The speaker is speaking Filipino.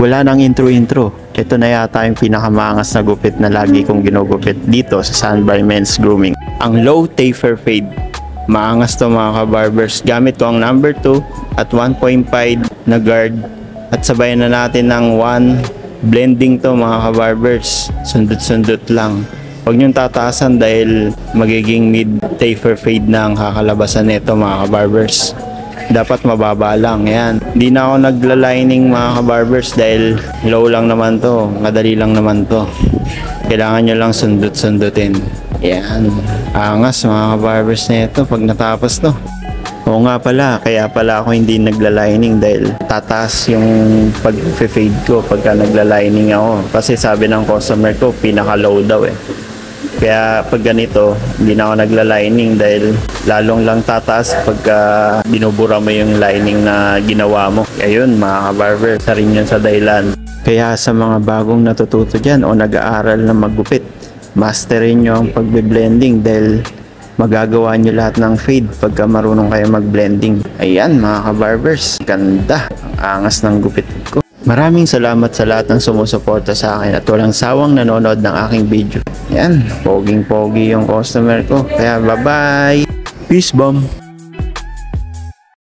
Wala nang intro-intro. Ito na yata yung pinakamangas na gupit na lagi kong ginugupit dito sa Sunby Men's Grooming. Ang low taper fade. Maangas to mga ka-barbers. Gamit ko ang number 2 at 1.5 na guard. At sabayan na natin ng 1 blending to mga ka-barbers. Sundot-sundot lang. Huwag niyong tataasan dahil magiging mid taper fade na ang kakalabasan nito mga ka-barbers. Dapat mababa lang, yan. Hindi na ako nagla-lining mga ka-barbers dahil low lang naman to, madali lang naman to. Kailangan nyo lang sundot-sundutin. Yan, angas mga ka-barbers na ito pag natapos to. Oo nga pala, kaya pala ako hindi nagla-lining dahil tataas yung pag-fade ko pagka nagla-lining ako. Kasi sabi ng customer ko, pinaka-low daw eh. Kaya pag ganito, hindi na ako nagla-lining dahil lalong lang tataas pagka binubura mo yung lining na ginawa mo. Ayun mga ka-barber, isa rin yun sa dahilan. Kaya sa mga bagong natututo dyan o nag-aaral na maggupit, masterin nyo ang pagbe-blending dahil magagawa nyo lahat ng fade pagka marunong kayo mag-blending. Ayan mga ka-barbers, ganda. Ang angas ng gupit ko. Maraming salamat sa lahat ng sumusuporta sa akin at walang sawang nanonood ng aking video. Yan, poging-pogi yung customer ko. Kaya bye-bye! Peace bomb!